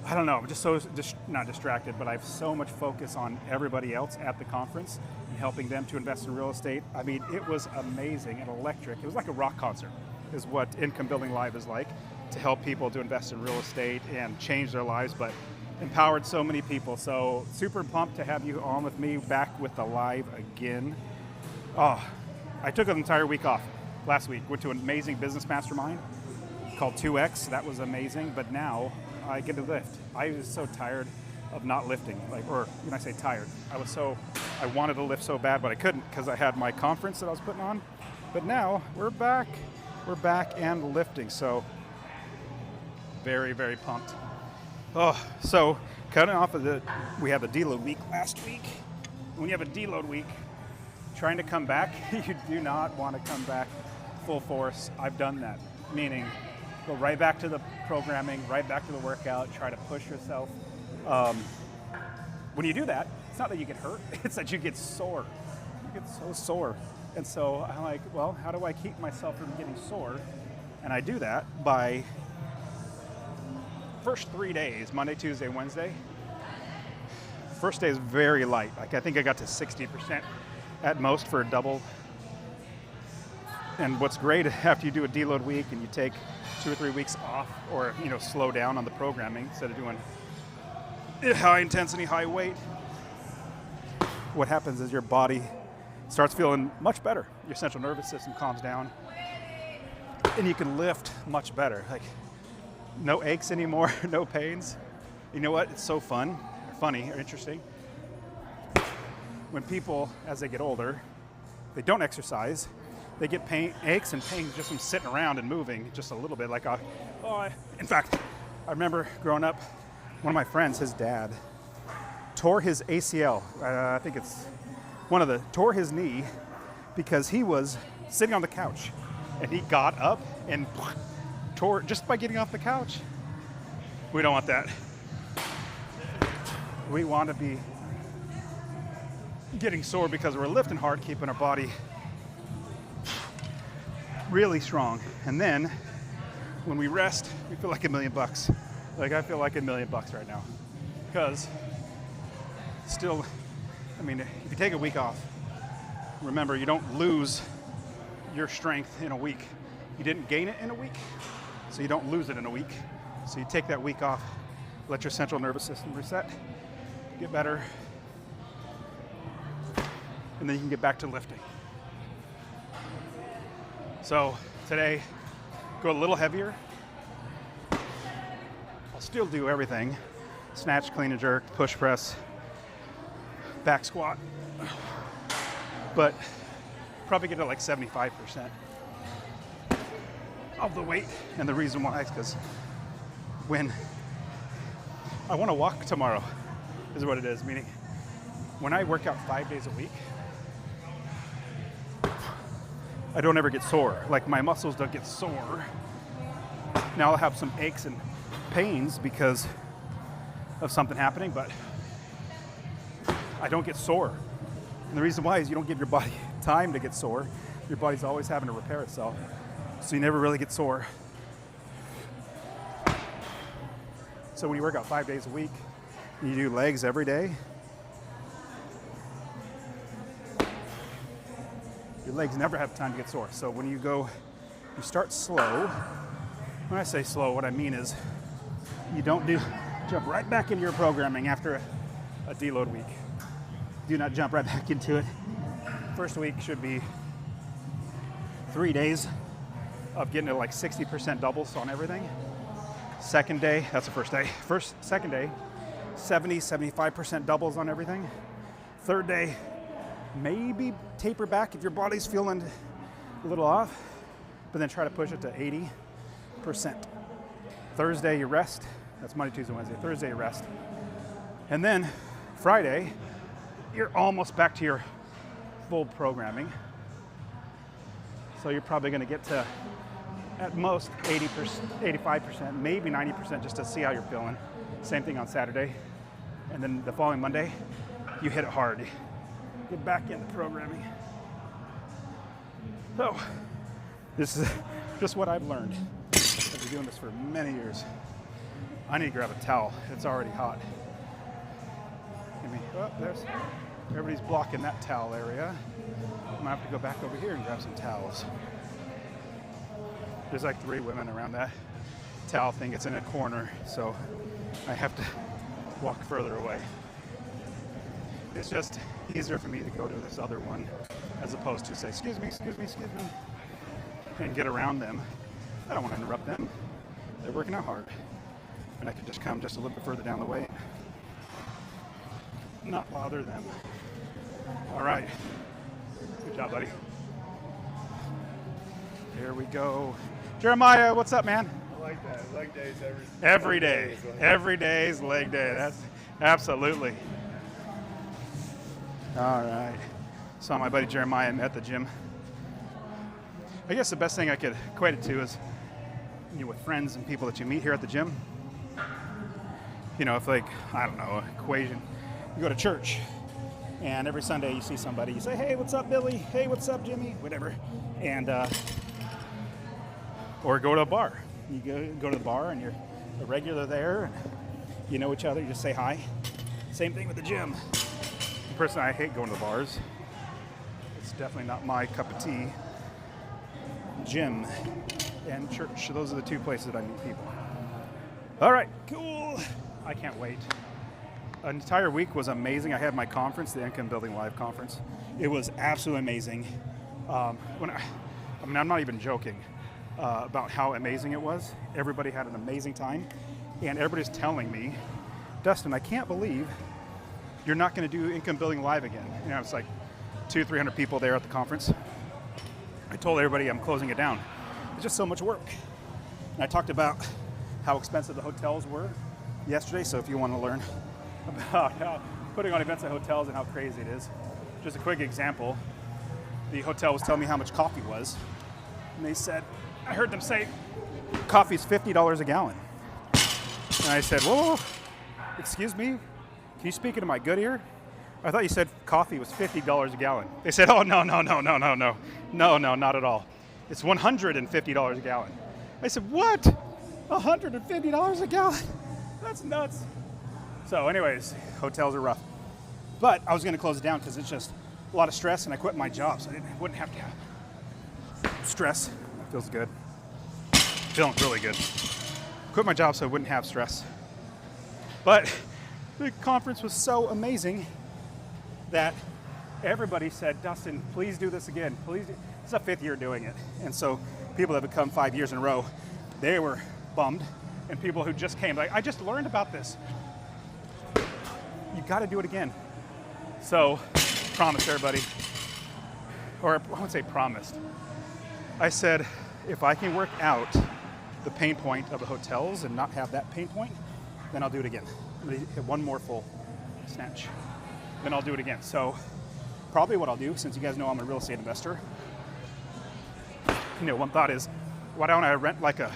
I don't know, I'm just so not distracted, but I have so much focus on everybody else at the conference and helping them to invest in real estate. I mean, it was amazing and electric. It was like a rock concert, is what Income Building Live is like, to help people to invest in real estate and change their lives, but empowered so many people. So super pumped to have you on with me, back with the live again. Oh, I took an entire week off last week. Went to an amazing business mastermind called 2X. That was amazing, but now I get to lift. I was so tired of not lifting, or when I say tired, I wanted to lift so bad, but I couldn't because I had my conference that I was putting on. But now we're back and lifting. So very, very pumped. Oh, so cutting off of we had the deload week last week. When you have a deload week, trying to come back, you do not want to come back full force. I've done that, meaning go right back to the programming, right back to the workout, try to push yourself. When you do that, it's not that you get hurt, it's that you get sore. You get so sore. And so I'm like, well, how do I keep myself from getting sore? And I do that by first 3 days, Monday, Tuesday, Wednesday. First day is very light. Like I think I got to 60% at most for a double. And what's great after you do a deload week and you take 2 or 3 weeks off, or slow down on the programming instead of doing high intensity, high weight, what happens is your body starts feeling much better. Your central nervous system calms down and you can lift much better. Like no aches anymore, no pains. You know what? It's so funny or interesting. When people, as they get older, they don't exercise, they get aches and pains just from sitting around and moving just a little bit. In fact, I remember growing up, one of my friends, his dad, tore his ACL. I think it's tore his knee because he was sitting on the couch and he got up and tore just by getting off the couch. We don't want that. We want to be getting sore because we're lifting hard, keeping our body really strong. And then when we rest, we feel like $1 million. Like I feel like $1 million right now. Because still, if you take a week off, remember you don't lose your strength in a week. You didn't gain it in a week, so you don't lose it in a week. So you take that week off, let your central nervous system reset, get better, and then you can get back to lifting. So today, go a little heavier. I'll still do everything. Snatch, clean and jerk, push press, back squat. But probably get to like 75% of the weight. And the reason why is because when I want to walk tomorrow is what it is. Meaning when I work out 5 days a week, I don't ever get sore. Like my muscles don't get sore. Now I'll have some aches and pains because of something happening, but I don't get sore. And the reason why is you don't give your body time to get sore. Your body's always having to repair itself. So you never really get sore. So when you work out 5 days a week, you do legs every day, your legs never have time to get sore. So when you start slow. When I say slow, what I mean is you don't jump right back into your programming after a deload week. Do not jump right back into it. First week should be 3 days of getting to like 60% doubles on everything. Second day, that's the first day. Second day, 75% doubles on everything. Third day, maybe taper back if your body's feeling a little off, but then try to push it to 80%. Thursday, you rest. That's Monday, Tuesday, Wednesday. Thursday, you rest. And then Friday, you're almost back to your full programming. So you're probably going to get to, at most, 80%, 85%, maybe 90%, just to see how you're feeling. Same thing on Saturday. And then the following Monday, you hit it hard. Get back into programming. So, this is just what I've learned. I've been doing this for many years. I need to grab a towel. It's already hot. Oh, there's, everybody's blocking that towel area. I'm gonna have to go back over here and grab some towels. There's like 3 women around that towel thing. It's in a corner, so I have to walk further away. It's just easier for me to go to this other one as opposed to say, excuse me, and get around them. I don't want to interrupt them. They're working out hard. And I could just come just a little bit further down the way. Not bother them. All right. Good job, buddy. Here we go. Jeremiah, what's up, man? I like that. Leg days every day. Every day is leg day. That's absolutely. All right. Saw my buddy Jeremiah at the gym. I guess the best thing I could equate it to is with friends and people that you meet here at the gym. If like, I don't know, equation. You go to church and every Sunday you see somebody, you say, hey, what's up, Billy? Hey, what's up, Jimmy? Whatever. And, or go to a bar. You go to the bar and you're a regular there and you know each other, you just say hi. Same thing with the gym. Personally, I hate going to the bars. It's definitely not my cup of tea. Gym and church, those are the 2 places that I meet people. All right, cool. I can't wait. An entire week was amazing. I had my conference, the Income Building Live conference. It was absolutely amazing. I'm not even joking about how amazing it was. Everybody had an amazing time, and everybody's telling me, Dustin, I can't believe you're not going to do Income Building Live again. It's like 200-300 people there at the conference. I told everybody I'm closing it down. It's just so much work. And I talked about how expensive the hotels were yesterday, so if you want to learn about how putting on events at hotels and how crazy it is. Just a quick example. The hotel was telling me how much coffee was. And they said, I heard them say, coffee's $50 a gallon. And I said, whoa, excuse me? Can you speak into my good ear? I thought you said coffee was $50 a gallon. They said, oh, no, not at all. It's $150 a gallon. I said, what? $150 a gallon? That's nuts. So anyways, hotels are rough. But I was going to close it down because it's just a lot of stress, and I quit my job, so I wouldn't have to have stress. That feels good. Feeling really good. Quit my job so I wouldn't have stress. But the conference was so amazing that everybody said, Dustin, please do this again. Please. It's the 5th year doing it. And so people that have come 5 years in a row, they were bummed. And people who just came, like, I just learned about this. You got to do it again. So, promised everybody, or I won't say promised. I said, if I can work out the pain point of the hotels and not have that pain point, then I'll do it again. I'm going to hit one more full snatch. Then I'll do it again. So, probably what I'll do, since you guys know I'm a real estate investor, one thought is, why don't I rent like a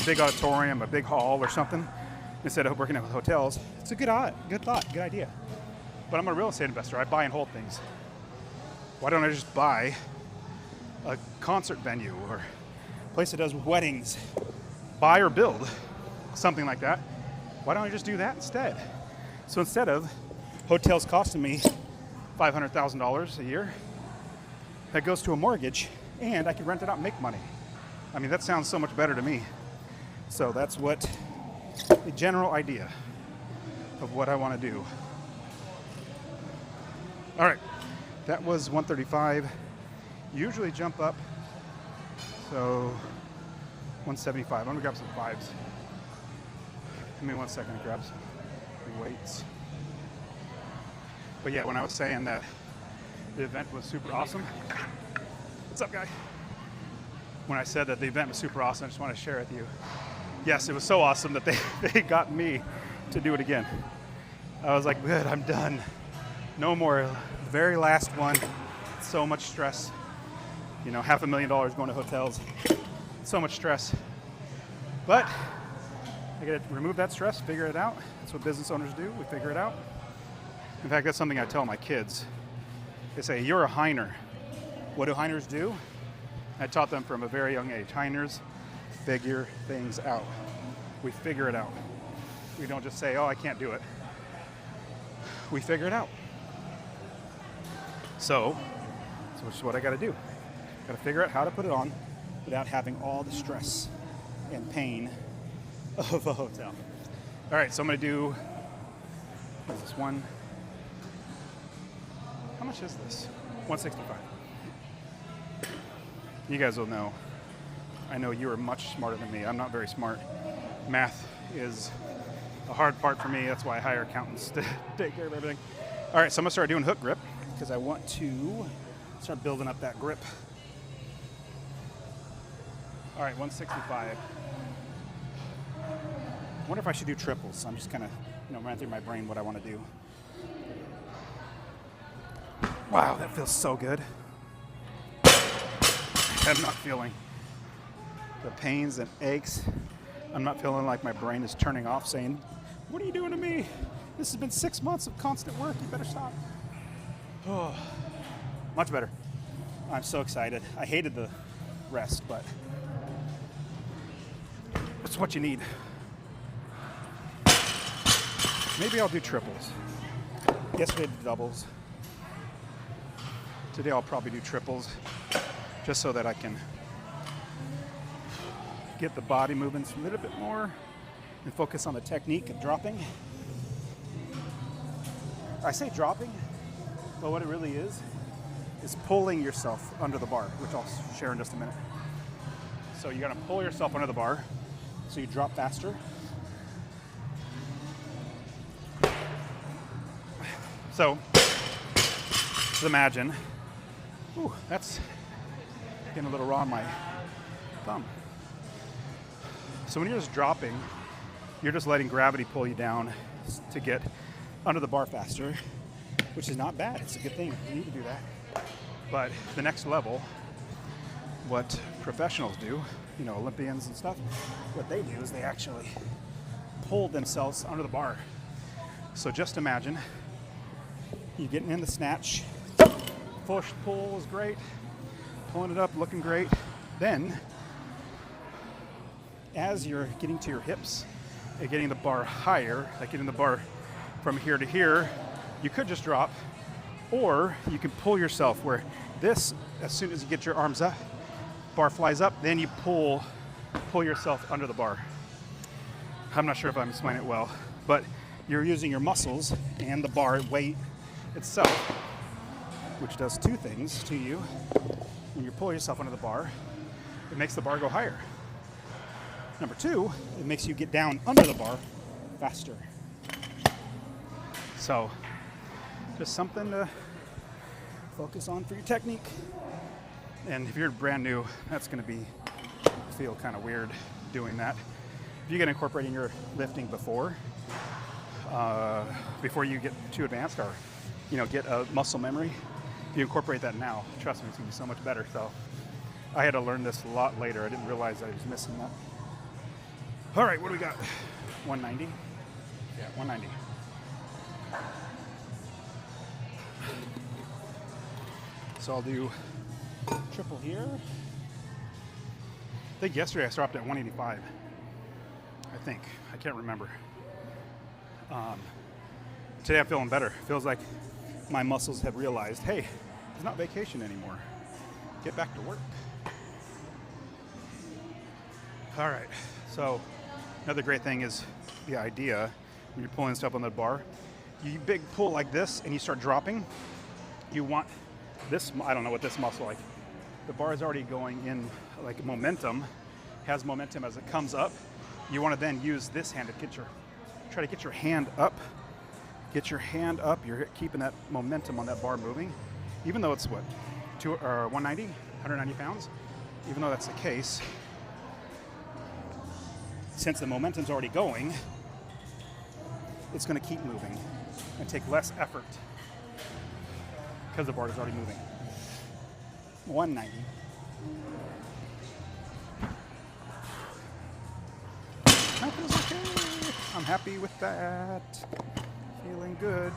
big auditorium, a big hall or something, instead of working at hotels? It's a good thought, good idea. But I'm a real estate investor. I buy and hold things. Why don't I just buy a concert venue or a place that does weddings? Buy or build, something like that. Why don't I just do that instead? So instead of hotels costing me $500,000 a year, that goes to a mortgage, and I can rent it out and make money. I mean, that sounds so much better to me. So that's what the general idea of what I want to do. All right, that was 135. Usually jump up, so 175. I'm gonna grab some 5s. Give me 1 second to grab some weights. But yeah, when I was saying that the event was super awesome. What's up, guy? When I said that the event was super awesome, I just want to share with you. Yes, it was so awesome that they got me to do it again. I was like, good, I'm done. No more. Very last one. So much stress. $500,000 going to hotels. So much stress. But I got to remove that stress, figure it out. That's what business owners do. We figure it out. In fact, that's something I tell my kids. They say, you're a Heiner. What do Heiners do? I taught them from a very young age. Heiners figure things out. We figure it out. We don't just say, oh, I can't do it. We figure it out. So which is what I got to do. Got to figure out how to put it on without having all the stress and pain of a hotel. All right, so I'm going to do, what is this one? How much is this? $165. You guys will know. I know you are much smarter than me. I'm not very smart. Math is a hard part for me. That's why I hire accountants to take care of everything. All right, so I'm gonna start doing hook grip because I want to start building up that grip. All right, 165. I wonder if I should do triples. I'm just kind of, running through my brain what I want to do. Wow, that feels so good. I'm not feeling the pains and aches. I'm not feeling like my brain is turning off saying, what are you doing to me? This has been 6 months of constant work. You better stop. Oh, much better. I'm so excited. I hated the rest, but it's what you need. Maybe I'll do triples. Yesterday I did doubles. Today I'll probably do triples just so that I can get the body moving a little bit more and focus on the technique of dropping. I say dropping, but what it really is pulling yourself under the bar, which I'll share in just a minute. So you gotta pull yourself under the bar so you drop faster. So, just imagine, ooh, that's getting a little raw on my thumb. So when you're just dropping, you're just letting gravity pull you down to get under the bar faster, which is not bad. It's a good thing. You need to do that. But the next level, what professionals do, Olympians and stuff, what they do is they actually pull themselves under the bar. So just imagine you getting in the snatch, push, pull is great, pulling it up, looking great. Then, as you're getting to your hips and getting the bar higher, like getting the bar from here to here, you could just drop, or you can pull yourself where this, as soon as you get your arms up, bar flies up, then you pull yourself under the bar. I'm not sure if I'm explaining it well, but you're using your muscles and the bar weight itself, which does two things to you. When you pull yourself under the bar, it makes the bar go higher. Number two, it makes you get down under the bar faster. So, just something to focus on for your technique. And if you're brand new, that's going to feel kind of weird doing that. If you can incorporate in your lifting before you get too advanced, or get a muscle memory, if you incorporate that now, trust me, it's going to be so much better. So I had to learn this a lot later. I didn't realize I was missing that. All right, what do we got? 190? Yeah, 190. So I'll do triple here. I think yesterday I stopped at 185. I can't remember. Today I'm feeling better. Feels like my muscles have realized, hey, it's not vacation anymore. Get back to work. All right, so another great thing is the idea when you're pulling stuff on the bar. You big pull like this and you start dropping. You want this, I don't know what this muscle like. The bar is already going in like momentum, has momentum as it comes up. You want to then use this hand to try to get your hand up. Get your hand up, you're keeping that momentum on that bar moving. Even though it's 190, 190 pounds, even though that's the case, since the momentum's already going, it's going to keep moving and take less effort because the bar is already moving. 190. That feels okay. I'm happy with that. Feeling good.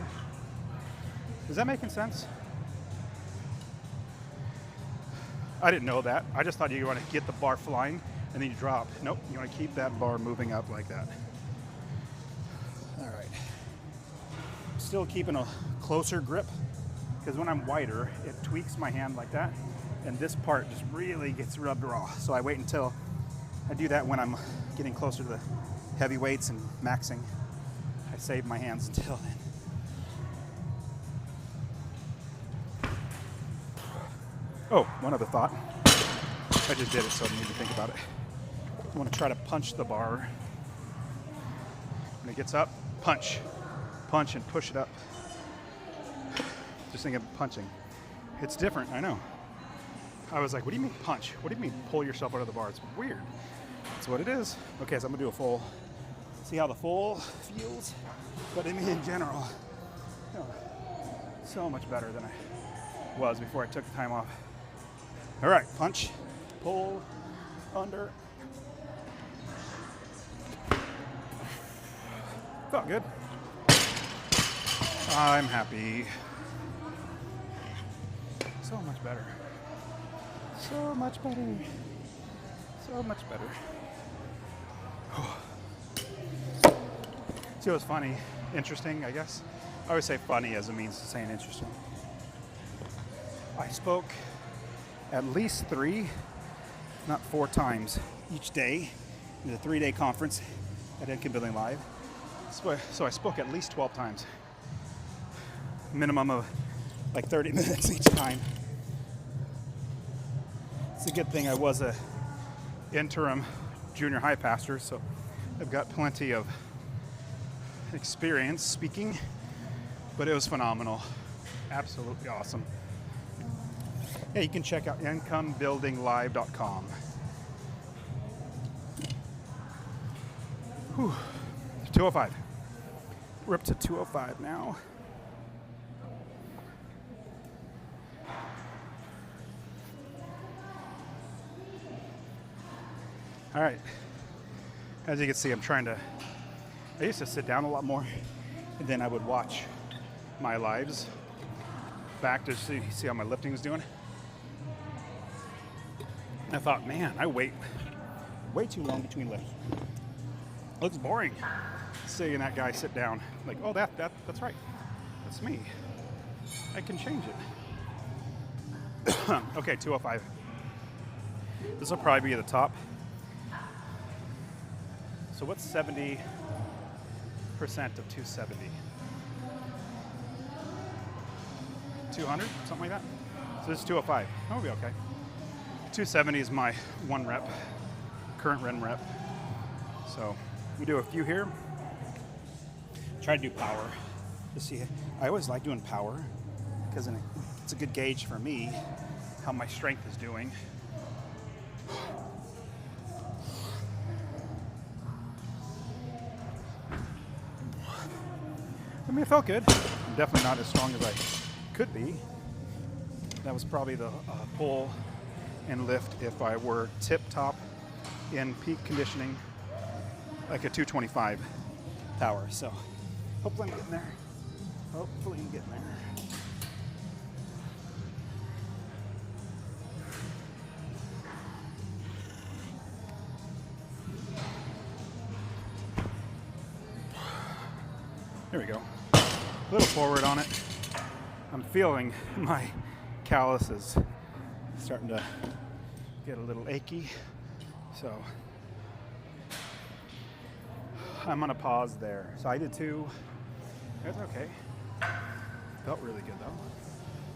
Is that making sense? I didn't know that. I just thought you want to get the bar flying and then you drop. Nope, you want to keep that bar moving up like that. still keeping a closer grip, because when I'm wider, it tweaks my hand like that, and this part just really gets rubbed raw. So I wait until I do that when I'm getting closer to the heavy weights and maxing. I save my hands until then. Oh, one other thought. I just did it, so I need to think about it. I want to try to punch the bar. When it gets up, punch. Punch and push it up. Just think of punching. It's different, I know. I was like, what do you mean punch? What do you mean pull yourself out of the bar? It's weird. That's what it is. Okay, so I'm gonna do a full. See how the full feels? But I mean, in general, you know, so much better than I was before I took the time off. All right, punch, pull, under. Felt good. I'm happy. So much better. So much better. So much better. See what's funny? Interesting, I guess. I always say funny as a means of saying interesting. I spoke at least 3, if not 4 times each day in the 3-day conference at Income Building Live. So I spoke at least 12 times. Minimum of like 30 minutes each time. It's a good thing I was a interim junior high pastor, so I've got plenty of experience speaking, but it was phenomenal. Absolutely awesome. Yeah, you can check out incomebuildinglive.com. Whew. 205. We're up to 205 now. All right. As you can see, I used to sit down a lot more, and then I would watch my lives back to see how my lifting was doing. I thought, man, I wait way too long between lifts. Looks boring seeing that guy sit down. Like, oh, that's right. That's me. I can change it. Okay, 205. This will probably be the top. So what's 70% of 270? 200, something like that? So this is 205. That will be okay. 270 is my 1 rep, current rep. So we do a few here. Try to do power to see. I always like doing power because it's a good gauge for me how my strength is doing. I mean, it felt good. I'm definitely not as strong as I could be. That was probably the pull and lift if I were tip-top in peak conditioning, like a 225 power. So hopefully I'm getting there. Hopefully I'm getting there. There we go. A little forward on it. I'm feeling my calluses starting to get a little achy. So I'm gonna pause there. So I did 2. That's okay. Felt really good though.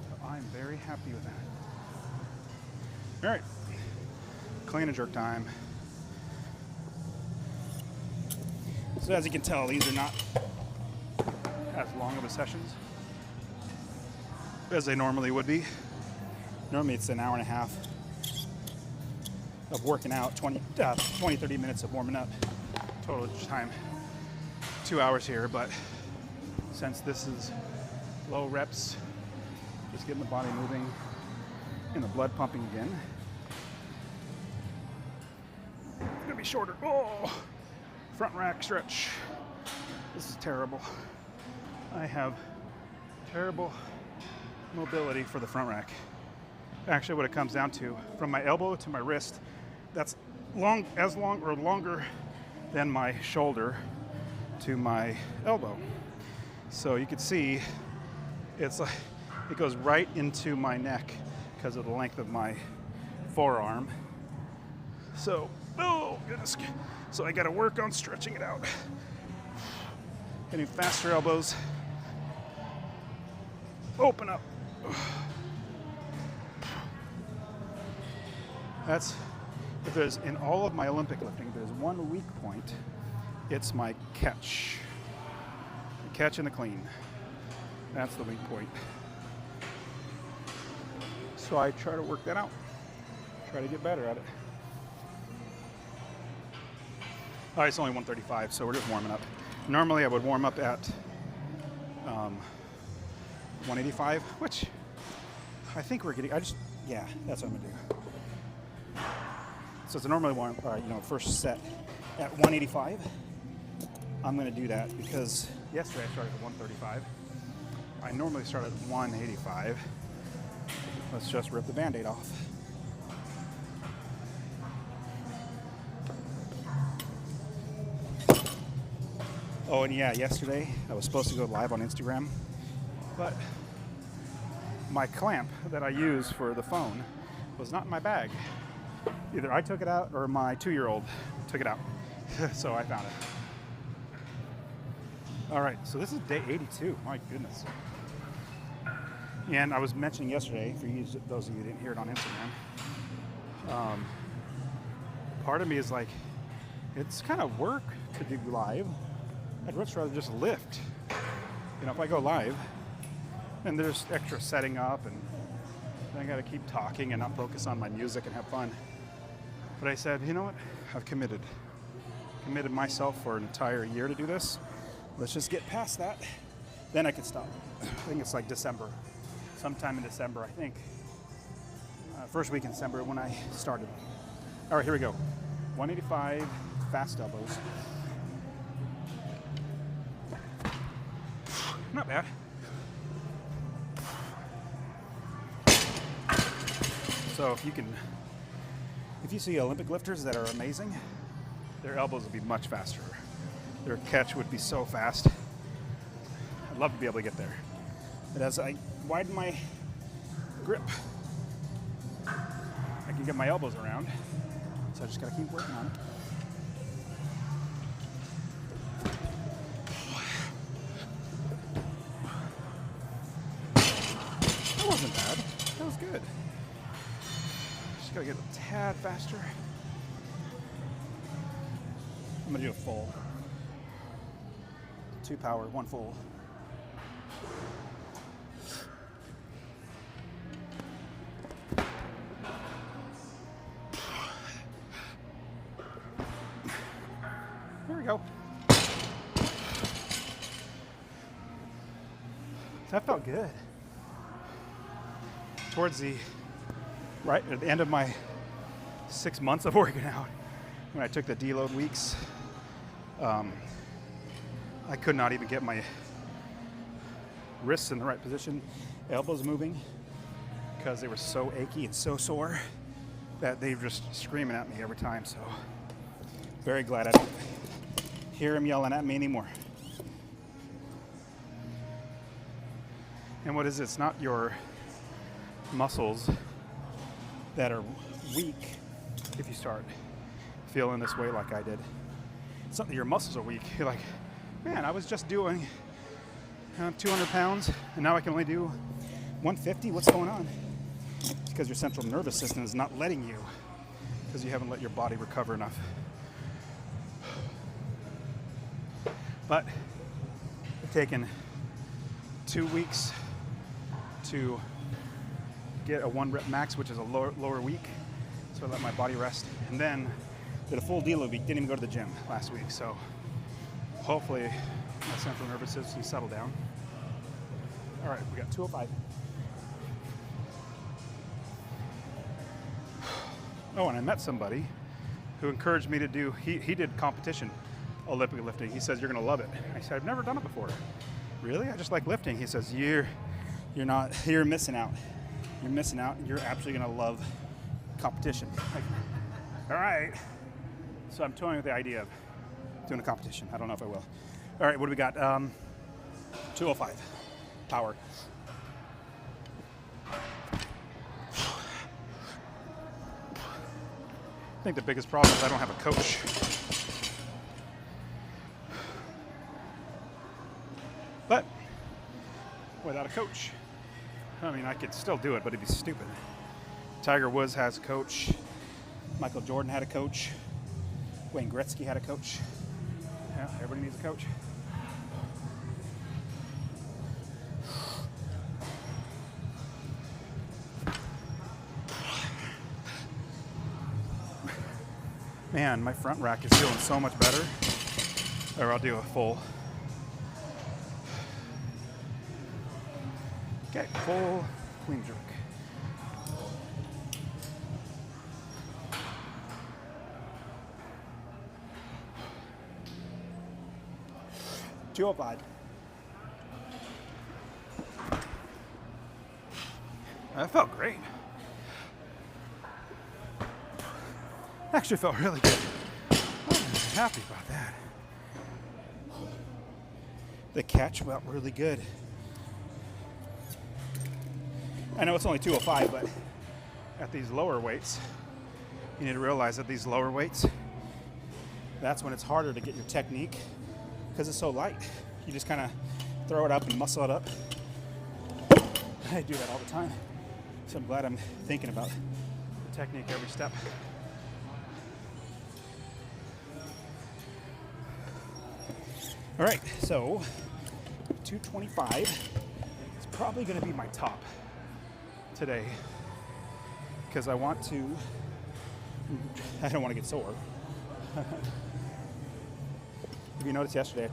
So I'm very happy with that. All right, clean and jerk time. So as you can tell, these are not as long of a sessions as they normally would be. Normally it's an hour and a half of working out, 20, 30 minutes of warming up. Total time, 2 hours here, but since this is low reps, just getting the body moving and the blood pumping again. It's gonna be shorter. Oh, front rack stretch. This is terrible. I have terrible mobility for the front rack. Actually, what it comes down to, from my elbow to my wrist, that's as long or longer than my shoulder to my elbow. So you can see it's like it goes right into my neck because of the length of my forearm. So, oh goodness. So I got to work on stretching it out. Getting faster elbows. Open up. That's, if there's, in all of my Olympic lifting, there's one weak point, it's my catch. The catch and the clean. That's the weak point. So I try to work that out. Try to get better at it. All right, it's only 1:35, so we're just warming up. Normally I would warm up at 185, which I think we're getting, yeah, that's what I'm gonna do. So it's a normally warm, first set at 185. I'm gonna do that because yesterday I started at 135. I normally start at 185. Let's just rip the Band-Aid off. Oh, and yeah, yesterday I was supposed to go live on Instagram, but my clamp that I use for the phone was not in my bag. Either I took it out or my 2-year-old took it out. So I found it. All right, so this is day 82. My goodness. And I was mentioning yesterday, for you, those of you who didn't hear it on Instagram, part of me is like, it's kind of work to do live. I'd much rather just lift. If I go live, and there's extra setting up, and then I got to keep talking and not focus on my music and have fun. But I said, you know what? I've committed myself for an entire year to do this. Let's just get past that. Then I can stop. I think it's like December. Sometime in December, I think. First week in December when I started. All right, here we go. 185 fast elbows. Not bad. So if you see Olympic lifters that are amazing, their elbows will be much faster. Their catch would be so fast. I'd love to be able to get there. But as I widen my grip, I can get my elbows around. So I just gotta keep working on it. That wasn't bad. That was good. Just gotta get a tad faster. I'm gonna do a full. 2 power, 1 full. There we go. That felt good. Towards right at the end of my 6 months of working out, when I took the deload weeks, I could not even get my wrists in the right position, elbows moving, because they were so achy and so sore that they were just screaming at me every time. So very glad I don't hear them yelling at me anymore. And what is it? It's not your muscles that are weak if you start feeling this way like I did. It's not that your muscles are weak. You're like, man, I was just doing 200 pounds and now I can only do 150. What's going on? It's because your central nervous system is not letting you, because you haven't let your body recover enough. But it's taken 2 weeks to get a 1 rep max, which is a lower week. So I let my body rest, and then did a full deload week. Didn't even go to the gym last week. So hopefully my central nervous system settled down. All right, we got 205. Oh, and I met somebody who encouraged me to do, he did competition Olympic lifting. He says, you're gonna love it. I said, I've never done it before. Really? I just like lifting. He says, you're missing out. You're missing out. You're absolutely gonna love competition. Like, all right. So I'm toying with the idea of doing a competition. I don't know if I will. All right, what do we got? 205. Power. I think the biggest problem is I don't have a coach. But without a coach, I mean, I could still do it, but it'd be stupid. Tiger Woods has a coach. Michael Jordan had a coach. Wayne Gretzky had a coach. Yeah, everybody needs a coach. Man, my front rack is feeling so much better. Or I'll do a full. Okay, full clean jerk. $205. That felt great. Actually felt really good. I'm happy about that. The catch felt really good. I know it's only 205, but at these lower weights, you need to realize that these lower weights, that's when it's harder to get your technique because it's so light. You just kind of throw it up and muscle it up. I do that all the time. So I'm glad I'm thinking about the technique every step. All right, so 225 is probably going to be my top today because I don't want to get sore. If you noticed yesterday,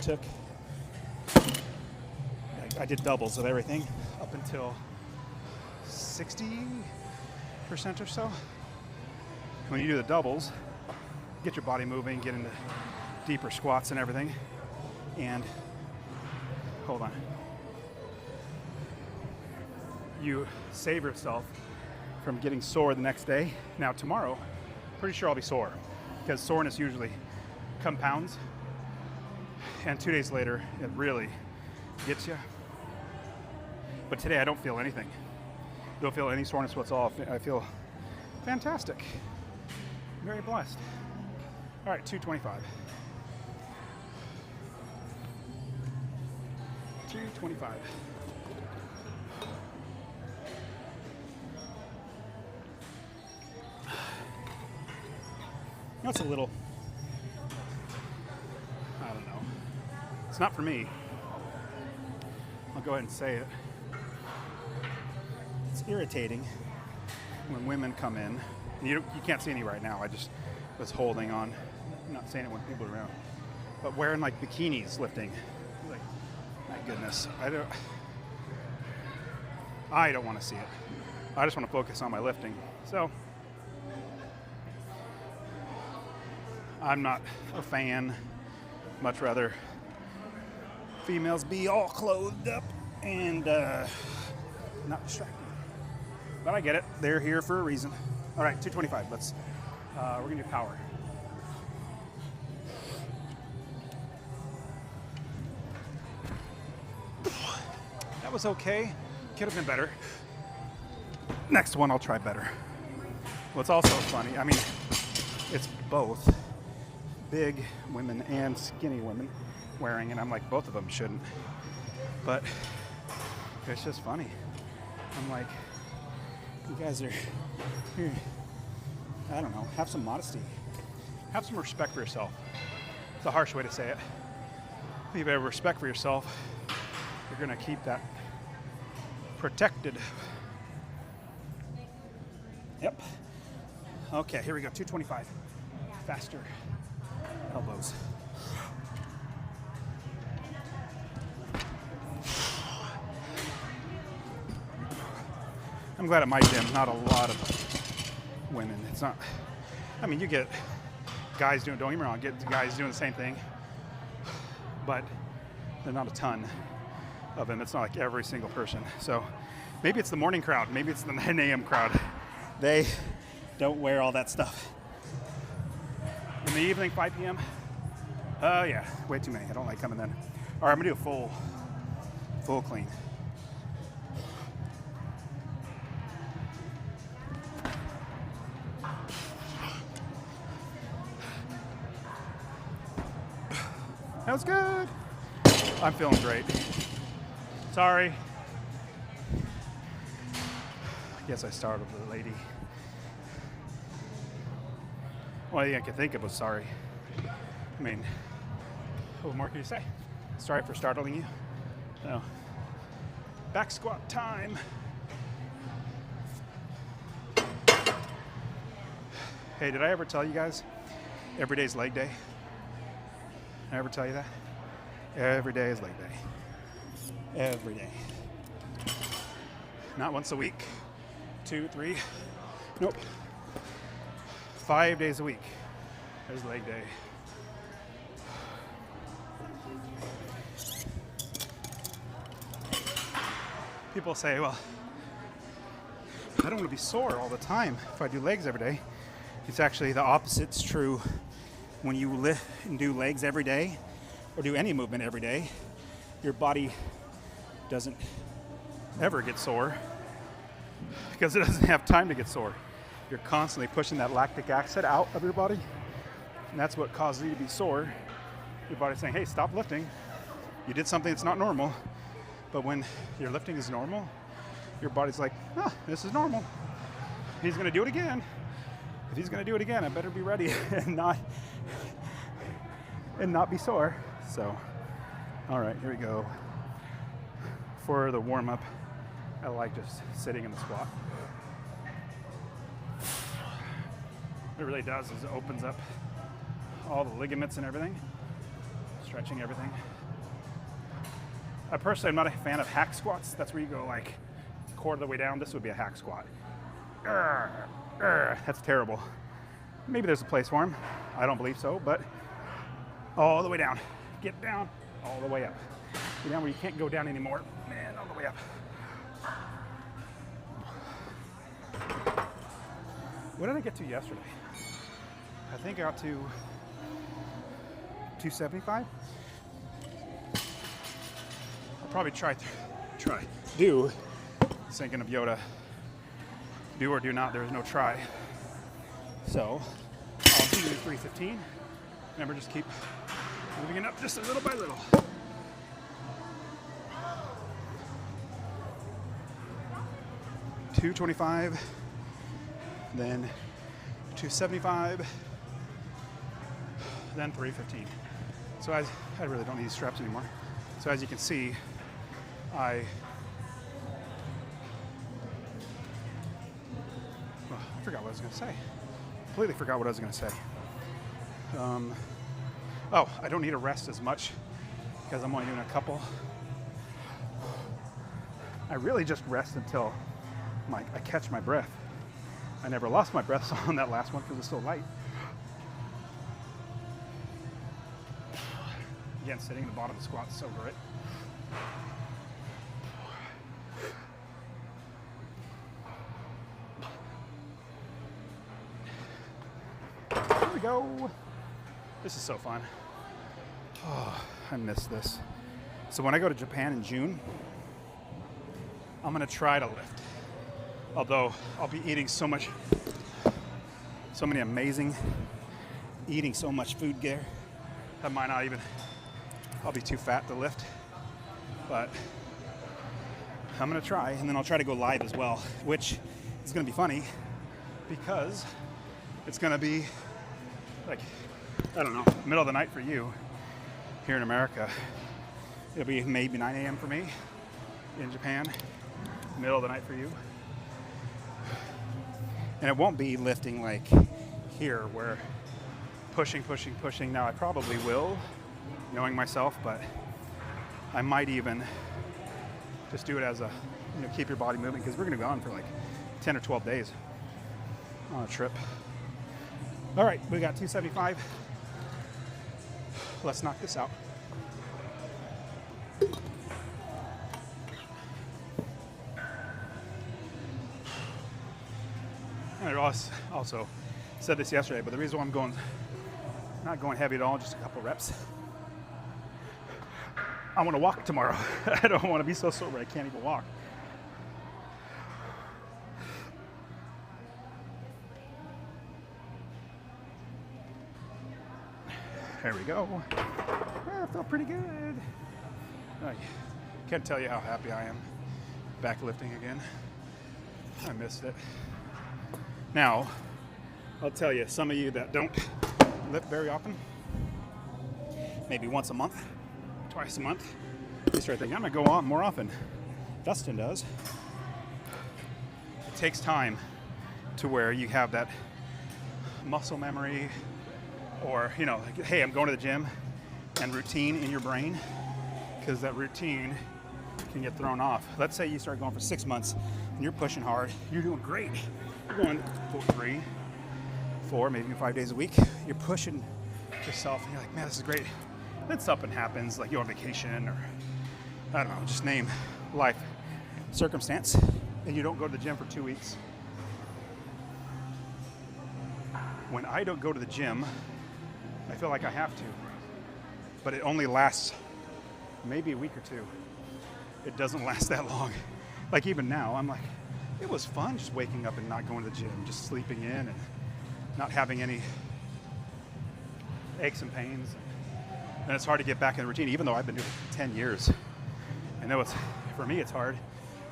I did doubles of everything up until 60% or so. When you do the doubles, get your body moving, get into deeper squats and everything. And hold on. You save yourself from getting sore the next day. Now tomorrow, pretty sure I'll be sore because soreness usually compounds. And 2 days later, it really gets you. But today I don't feel anything. Don't feel any soreness whatsoever. I feel fantastic. Very blessed. All right, 225. 225. That's a little, I don't know. It's not for me. I'll go ahead and say it. It's irritating when women come in. And you can't see any right now. I just was holding on. I'm not saying it when people are around. But wearing like bikinis lifting. Like, my goodness. I don't want to see it. I just want to focus on my lifting. So I'm not a fan. Much rather females be all clothed up and not distracted. But I get it. They're here for a reason. All right, 225. We're gonna do power. That was okay. Could have been better. Next one, I'll try better. What's also funny, I mean, it's both big women and skinny women wearing, and I'm like, both of them shouldn't. But it's just funny. I'm like, you guys are here. I don't know, have some modesty. Have some respect for yourself. It's a harsh way to say it. If you have respect for yourself, you're gonna keep that protected. Yep. Okay, here we go, 225. Faster. Elbows. I'm glad at my gym, not a lot of women. It's not, I mean, you get guys doing, don't get me wrong, get guys doing the same thing, but they're not a ton of them. It's not like every single person. So maybe it's the morning crowd, maybe it's the 9 a.m. crowd. They don't wear all that stuff. In the evening, 5 p.m. Yeah, way too many. I don't like coming then. All right, I'm gonna do a Full clean. That was good. I'm feeling great. Sorry. I guess I started with a lady. Well, I could think of was sorry. I mean, what more can you say? Sorry for startling you. No. Back squat time. Hey, did I ever tell you guys every day's leg day? Did I ever tell you that? Every day is leg day. Every day. Not once a week. 2, 3. Nope. 5 days a week. There's leg day. People say, well, I don't want to be sore all the time if I do legs every day. It's actually the opposite's true. When you lift and do legs every day, or do any movement every day, your body doesn't ever get sore because it doesn't have time to get sore. You're constantly pushing that lactic acid out of your body, and that's what causes you to be sore. Your body's saying, hey, stop lifting. You did something that's not normal. But when your lifting is normal, your body's like, this is normal. He's going to do it again. If he's going to do it again, I better be ready and not be sore. So, all right, here we go. For the warm-up, I like just sitting in the squat. What it really does is it opens up all the ligaments and everything, stretching everything. I personally am not a fan of hack squats. That's where you go like quarter of the way down. This would be a hack squat. That's terrible. Maybe there's a place for them. I don't believe so, but all the way down. Get down, all the way up. Get down where you can't go down anymore. Man, all the way up. What did I get to yesterday? I think I got to 275. I'll probably do. Thinking of Yoda. Do or do not, there is no try. So I'll do 315. Remember, just keep moving it up just a little by little. $225, then 275, then 315. So I really don't need straps anymore. So as you can see, I forgot what I was going to say. Completely forgot what I was going to say. I don't need to rest as much because I'm only doing a couple. I really just rest until I catch my breath. I never lost my breath on that last one because it's so light. Again, sitting in the bottom of the squat is so great. Here we go. This is so fun. Oh, I miss this. So when I go to Japan in June, I'm gonna try to lift. Although I'll be eating so many amazing, eating so much food gear, that might not even, I'll be too fat to lift. But I'm gonna try, and then I'll try to go live as well, which is gonna be funny because it's gonna be like, I don't know, middle of the night for you here in America. It'll be maybe 9 a.m. for me in Japan, middle of the night for you. And it won't be lifting like here where pushing. Now I probably will, knowing myself, but I might even just do it as a, keep your body moving, because we're gonna go on for like 10 or 12 days on a trip. All right, we got 275. Let's knock this out. And I also said this yesterday, but the reason why I'm not going heavy at all, just a couple reps, I want to walk tomorrow. I don't want to be so sober I can't even walk. There we go. I felt pretty good. I can't tell you how happy I am back lifting again. I missed it. Now, I'll tell you, some of you that don't lift very often, maybe once a month, twice a month, you start thinking, I'm gonna go on more often. Dustin does. It takes time to where you have that muscle memory, or, you know, like, hey, I'm going to the gym, and routine in your brain, because that routine can get thrown off. Let's say you start going for 6 months and you're pushing hard, you're doing great. You're going 3, 4, maybe 5 days a week. You're pushing yourself and you're like, man, this is great. Then something happens, like you're on vacation, or I don't know, just name life circumstance, and you don't go to the gym for 2 weeks. When I don't go to the gym, I feel like I have to, but it only lasts maybe a week or two. It doesn't last that long. Like even now, I'm like, it was fun just waking up and not going to the gym, just sleeping in and not having any aches and pains. And it's hard to get back in the routine, even though I've been doing it for 10 years. I know for me, it's hard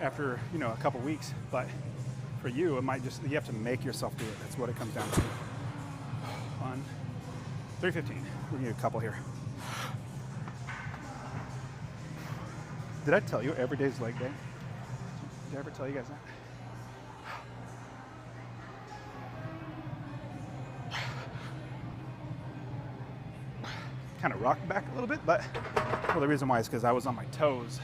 after, you know, a couple weeks, but for you, it might just, you have to make yourself do it. That's what it comes down to. 1, 315. We need a couple here. Did I tell you every day's leg day? Did I ever tell you guys that? Kind of rocked back a little bit, but well, the reason why is because I was on my toes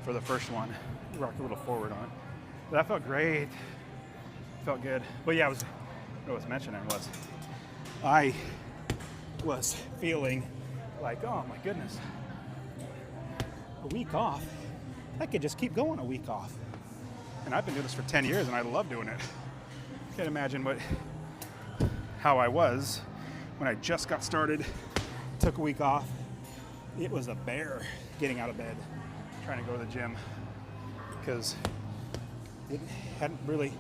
for the first one. Rocked a little forward on it. But that felt great. Felt good. But yeah, what I was mentioning was I was feeling like, oh my goodness, a week off, I could just keep going a week off. And I've been doing this for 10 years and I love doing it. Can't imagine how I was when I just got started, took a week off. It was a bear getting out of bed, trying to go to the gym, because it hadn't really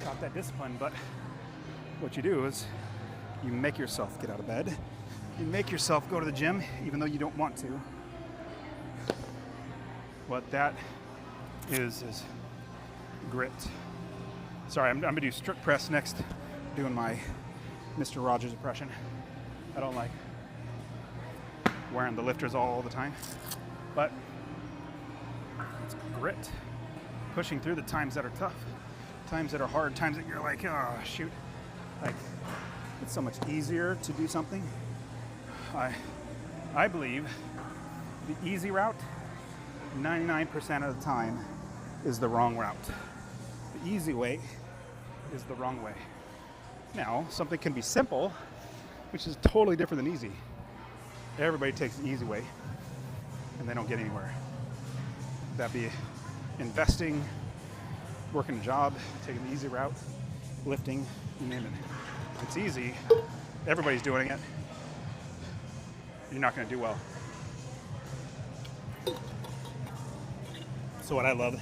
got that discipline. But what you do is you make yourself get out of bed. You make yourself go to the gym, even though you don't want to. What that is grit. Sorry, I'm gonna do strict press next, doing my Mr. Rogers impression. I don't like wearing the lifters all the time, but it's grit. Pushing through the times that are tough, times that are hard, times that you're like, oh shoot. Like, it's so much easier to do something. I believe the easy route, 99% of the time, is the wrong route. The easy way is the wrong way. Now, something can be simple, which is totally different than easy. Everybody takes the easy way, and they don't get anywhere. That'd be investing, working a job, taking the easy route, lifting, you name it. It's easy. Everybody's doing it. You're not going to do well. So what I love,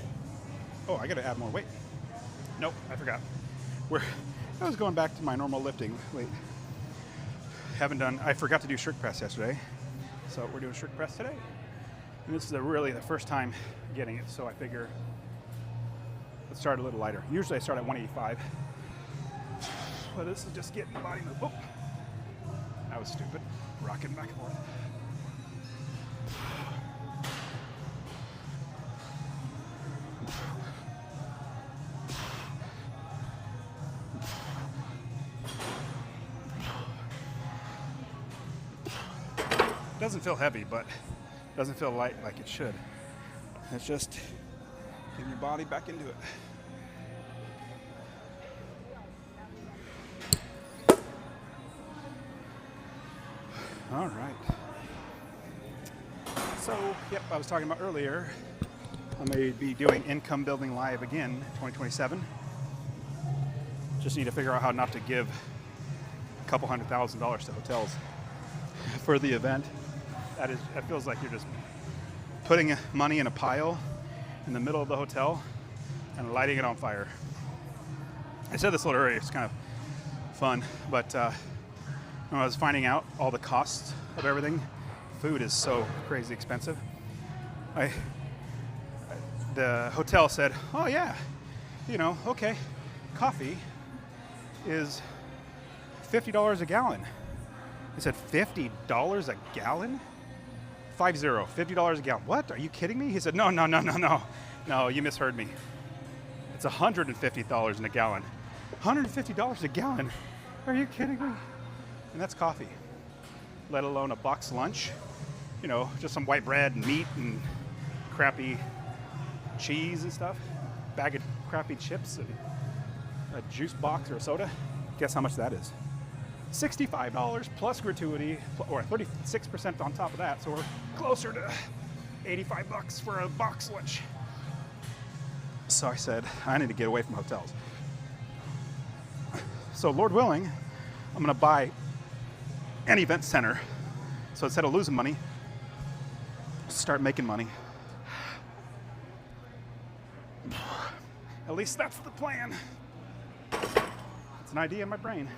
oh, I got to add more weight. Nope, I forgot. I was going back to my normal lifting. Wait, I forgot to do strict press yesterday. So we're doing strict press today. And this is really the first time getting it. So I figure let's start a little lighter. Usually I start at 185. But this is just getting the body move. Oh, that was stupid. Rocking back and forth. Doesn't feel heavy, but doesn't feel light like it should. It's just getting your body back into it. All right. So, yep, I was talking about earlier, I may be doing Income Building Live again, 2027. Just need to figure out how not to give a couple $100,000 to hotels for the event. It feels like you're just putting money in a pile in the middle of the hotel and lighting it on fire. I said this a little earlier, it's kind of fun, but when I was finding out all the costs of everything, food is so crazy expensive. The hotel said, oh yeah, okay, coffee is $50 a gallon. He said, $50 a gallon? $50 a gallon. What? Are you kidding me? He said, no, you misheard me. It's $150 in a gallon. $150 a gallon? Are you kidding me? And that's coffee, let alone a box lunch. Just some white bread and meat and crappy cheese and stuff, bag of crappy chips and a juice box or a soda. Guess how much that is? $65 plus gratuity, or 36% on top of that, so we're closer to $85 for a box lunch. So I said, I need to get away from hotels. So Lord willing, I'm gonna buy an event center. So instead of losing money, start making money. At least that's the plan. It's an idea in my brain.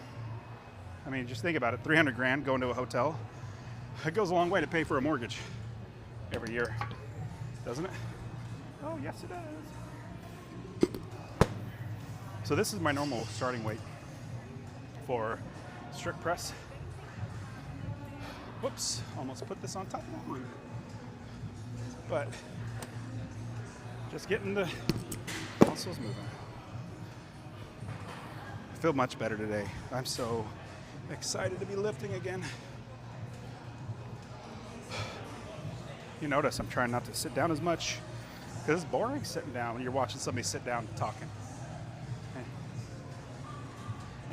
I mean, just think about it, 300 grand going to a hotel. It goes a long way to pay for a mortgage every year, doesn't it? Oh, yes it does. So this is my normal starting weight for strict press. Whoops, almost put this on top. But just getting the muscles moving. I feel much better today. I'm so excited to be lifting again. You notice I'm trying not to sit down as much because it's boring sitting down when you're watching somebody sit down talking.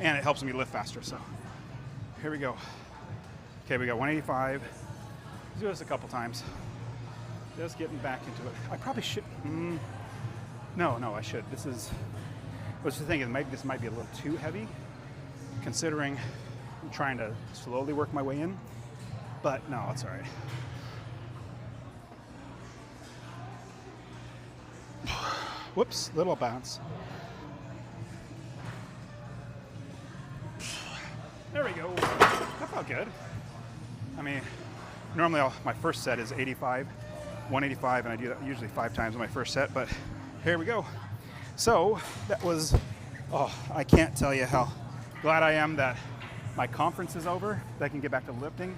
And it helps me lift faster, so here we go. Okay, we got 185. Let's do this a couple times. Just getting back into it. I probably should, no, I should. What's the thing is, maybe this might be a little too heavy, considering I'm trying to slowly work my way in, but no, it's all right. Whoops, little bounce. There we go. That felt good. I mean, normally my first set is 185, and I do that usually 5 times in my first set, but here we go. So that was, I can't tell you how glad I am that my conference is over, that I can get back to lifting.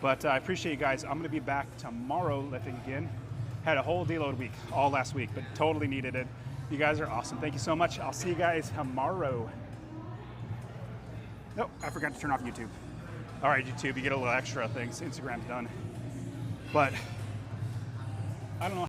But I appreciate you guys. I'm going to be back tomorrow lifting again. Had a whole deload week, all last week, but totally needed it. You guys are awesome. Thank you so much. I'll see you guys tomorrow. Nope, I forgot to turn off YouTube. All right, YouTube, you get a little extra things. Instagram's done. But I don't know.